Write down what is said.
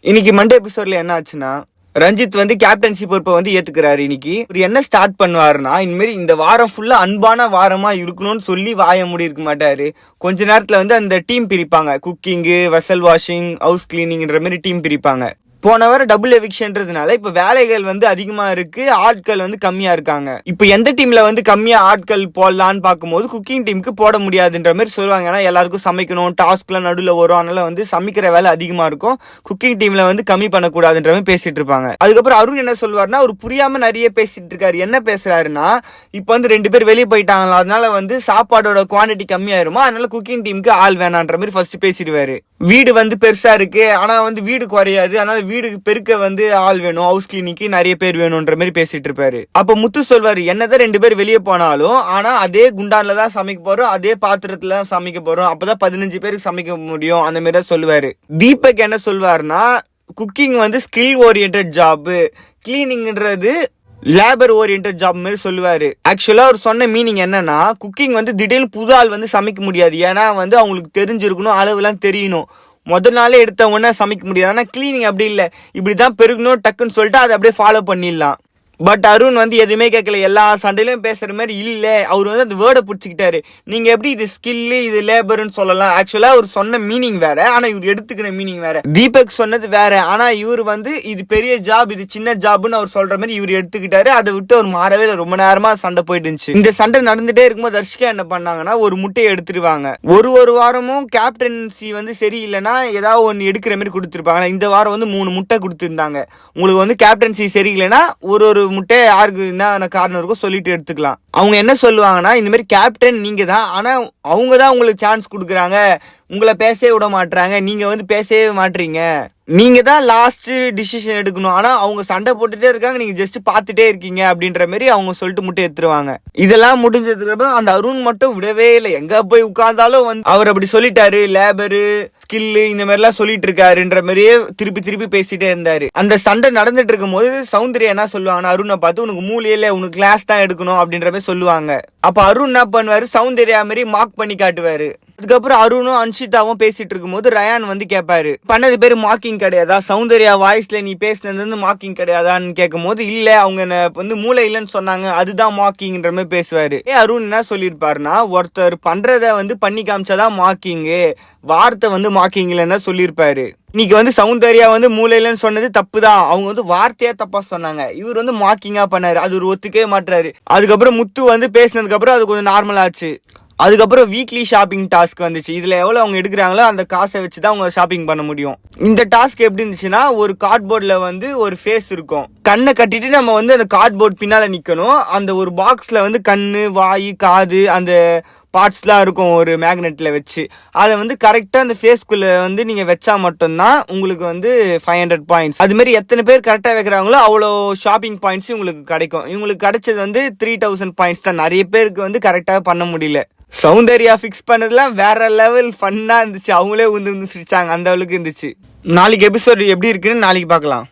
இன்னைக்கு மண்டே எபிசோட்ல என்ன ஆச்சுன்னா, ரஞ்சித் வந்து கேப்டன்சி பொறுப்பை வந்து ஏத்துக்கிறாரு. இன்னைக்கு இவர் என்ன ஸ்டார்ட் பண்ணுவாருன்னா, இனிமேல் இந்த வாரம் ஃபுல்லா அன்பான வாரமா இருக்கணும்னு சொல்லி வாய மூடி இருக்க மாட்டாரு. கொஞ்ச நேரத்துல வந்து அந்த டீம் பிரிப்பாங்க. குக்கிங்கு, வெசல் வாஷிங், ஹவுஸ் கிளீனிங்ன்ற மாதிரி டீம் பிரிப்பாங்க. போன வாரம் டபுள் எவிக்ஷன்றதுனால இப்ப வேலைகள் வந்து அதிகமா இருக்கு, ஆட்கள் வந்து கம்மியா இருக்காங்க. இப்ப எந்த டீம்ல வந்து கம்மியா ஆட்கள் போடலான்னு பார்க்கும்போது குக்கிங் டீமுக்கு போட முடியாதுன்ற மாதிரி சொல்லுவாங்க. ஏன்னா எல்லாருக்கும் சமைக்கணும், டாஸ்க்லாம் நடுவில் வரும், அதனால வந்து சமைக்கிற வேலை அதிகமா இருக்கும், குக்கிங் டீம்ல வந்து கம்மி பண்ணக்கூடாதுன்ற மாதிரி பேசிட்டு இருப்பாங்க. அதுக்கப்புறம் அருண் என்ன சொல்லுவாருன்னா, அவர் புரியாம நிறைய பேசிட்டு இருக்காரு. என்ன பேசுறாருன்னா, இப்ப வந்து 2 பேர் வெளியே போயிட்டாங்களா, அதனால வந்து சாப்பாடோட குவான்டிட்டி கம்மியாயிருமா, அதனால குக்கிங் டீமுக்கு ஆள் வேணான்ற மாதிரி ஃபர்ஸ்ட் பேசிடுவாரு. வீடு வந்து பெருசா இருக்கு, ஆனா வந்து வீடு குறையாது, அதனால வீடுக்கு பெருக்க வந்து ஆள் வேணும், ஹவுஸ் கிளீனிக்கு நிறைய பேர் வேணும்ன்ற மாதிரி பேசிட்டு இருப்பாரு. அப்ப முத்து சொல்வாரு, என்னதான் 2 பேர் வெளியே போனாலும் ஆனா அதே குண்டான்ல தான் சமைக்க போறோம், அதே பாத்திரத்துல சமைக்க போறோம், அப்பதான் 15 பேருக்கு சமைக்க முடியும், அந்த மாதிரி தான் சொல்லுவாரு. தீபக் என்ன சொல்வாருன்னா, குக்கிங் வந்து ஸ்கில் ஓரியன்ட் ஜாப், கிளீனிங்ன்றது லேபர் ஓரியன்ட் ஜாப் மாதிரி சொல்லுவாரு. ஆக்சுவலா அவர் சொன்ன மீனிங் என்னன்னா, குக்கிங் வந்து திடீர்னு புது ஆள் வந்து சமைக்க முடியாது, ஏன்னா வந்து அவங்களுக்கு தெரிஞ்சிருக்கணும், அளவுலாம் தெரியணும். முதல் நாளே எடுத்தவொன்னே சமைக்க முடியாது. ஆனால் கிளீனிங் அப்படி இல்லை, இப்படிதான் பெருகணும் டக்குன்னு சொல்லிட்டு அதை அப்படியே ஃபாலோ பண்ணிடலாம். பட் அருண் வந்து எதுவுமே கேட்கல, எல்லா சண்டையிலும் பேசுற மாதிரி இல்லை. அவர் வந்து அந்த வேர்டை பிடிச்சிக்கிட்டாரு. நீங்க எப்படி இது ஸ்கில்லு, இது லேபர்னு சொல்லலாம். ஆக்சுவலா அவர் சொன்ன மீனிங் வேற, ஆனா இவர் எடுத்துக்கிற மீனிங் வேற. தீபக் சொன்னது வேற, ஆனா இவர் வந்து இது பெரிய ஜாப், இது சின்ன ஜாப்னு அவர் சொல்ற மாதிரி இவர் எடுத்துக்கிட்டாரு. அதை விட்டு அவர் மாறவே இல்லை. ரொம்ப நேரமா சண்டை போயிட்டு இருந்துச்சு. இந்த சண்டை நடந்துட்டே இருக்கும்போது தர்ஷிகா என்ன பண்ணாங்கன்னா, ஒரு முட்டையை எடுத்துருவாங்க. ஒரு வாரமும் கேப்டன்சி வந்து சரியில்லைன்னா ஏதாவது ஒன்று எடுக்கிற மாதிரி கொடுத்துருப்பாங்க. இந்த வாரம் வந்து 3 முட்டை கொடுத்துருந்தாங்க. உங்களுக்கு வந்து கேப்டன்சி சரியில்லைன்னா ஒரு முட்டை யாருக்கு என்ன காரணம் இருக்கோ சொல்லிட்டு எடுத்துக்கலாம். அவங்க என்ன சொல்லுவாங்கன்னா, இந்த மாதிரி கேப்டன் நீங்க தான், ஆனா அவங்க தான் உங்களுக்கு சான்ஸ் கொடுக்குறாங்க, உங்களை பேசவே விட மாட்டாங்க, நீங்க வந்து பேசவே மாட்டீங்க, நீங்க தான் லாஸ்ட் டிசிஷன் எடுக்கணும், ஆனா அவங்க சண்டை போட்டுட்டே இருக்காங்க, நீங்க ஜஸ்ட் பார்த்துட்டே இருக்கீங்க அப்படின்ற மாதிரி அவங்க சொல்லிட்டு முட்டை எடுத்துருவாங்க. இதெல்லாம் முடிஞ்சதுக்கு அப்புறம் அந்த அருண் மட்டும் விடவே இல்லை. எங்க போய் உட்கார்ந்தாலும் வந்து அவர் அப்படி சொல்லிட்டாரு, லேபரு ஸ்கில்லு இந்த மாதிரிலாம் சொல்லிட்டு இருக்காருன்ற மாதிரியே திருப்பி பேசிட்டே இருந்தாரு. அந்த சண்டை நடந்துட்டு இருக்கும் போது சௌந்தர்யா என்ன சொல்லுவாங்கன்னா, அருணை பார்த்து, உனக்கு மூலையில உனக்கு கிளாஸ் தான் எடுக்கணும் அப்படின்ற மாதிரி சொல்லுவாங்க. அப்ப அருண் என்ன பண்ணுவாரு, சௌந்தர்யா மாதிரி மார்க் பண்ணி காட்டுவாரு. அதுக்கப்புறம் அருணும் அன்ஷிதாவும் பேசிட்டு இருக்கும்போது ரயான் வந்து கேட்பாரு, பண்ணது பேரு மார்க்கிங் கிடையாதா, சௌந்தர்யா வாய்ஸ்ல நீ பேசினது வந்து மார்க்கிங் கிடையாதான்னு கேட்கும் போது, இல்ல அவங்க என்ன வந்து மூளை இல்லைன்னு சொன்னாங்க, அதுதான் மார்க்கிங்ன்ற மாதிரி பேசுவாரு. அருண் என்ன சொல்லியிருப்பாருன்னா, ஒருத்தர் பண்றத வந்து பண்ணி காமிச்சாதான் மார்க்கிங்கு, வார்த்தை வந்து மார்க்கிங் இல்லைன்னு தான் சொல்லியிருப்பாரு. இன்னைக்கு வந்து சௌந்தர்யா வந்து மூளையிலன்னு சொன்னது தப்பு தான், அவங்க வந்து வார்த்தையா தப்பா சொன்னாங்க, இவர் வந்து மார்க்கிங்கா பண்ணாரு, அது ஒரு ஒத்துக்கவே மாட்டாரு. அதுக்கப்புறம் முத்து வந்து பேசினதுக்கு அப்புறம் அது கொஞ்சம் நார்மல் ஆச்சு. அதுக்கப்புறம் வீக்லி ஷாப்பிங் டாஸ்க் வந்துச்சு. இதுல எவ்வளவு அவங்க எடுக்கிறாங்களோ அந்த காசை வச்சுதான் அவங்க ஷாப்பிங் பண்ண முடியும். இந்த டாஸ்க் எப்படி இருந்துச்சுன்னா, ஒரு கார்ட்போர்ட்ல வந்து ஒரு ஃபேஸ் இருக்கும், கண்ணை கட்டிட்டு நம்ம வந்து அந்த கார்ட்போர்ட் பின்னால நிக்கணும். அந்த ஒரு பாக்ஸ்ல வந்து கண்ணு, வாய், காது, அந்த பார்ட்ஸ்லாம் இருக்கும் ஒரு மேக்னெட்ல வச்சு, அதை வந்து கரெக்டா அந்த ஃபேஸ்க்குள்ள வந்து நீங்க வச்சா மட்டும்தான் உங்களுக்கு வந்து 500 பாயிண்ட்ஸ். அது மாதிரி எத்தனை பேர் கரெக்டா வைக்கிறாங்களோ அவ்வளோ ஷாப்பிங் பாயிண்ட்ஸ் உங்களுக்கு கிடைக்கும். இவங்களுக்கு கிடைச்சது வந்து 3000 பாயிண்ட்ஸ் தான். நிறைய பேருக்கு வந்து கரெக்டா பண்ண முடியல. சௌந்தர்யா ஃபிக்ஸ் பண்ணதுலாம் வேற லெவல் ஃபன்னா இருந்துச்சு. அவங்களே வந்து சிரிச்சாங்க, அந்த அளவுக்கு இருந்துச்சு. நாளைக்கு எபிசோட் எப்படி இருக்குன்னு நாளைக்கு பார்க்கலாம்.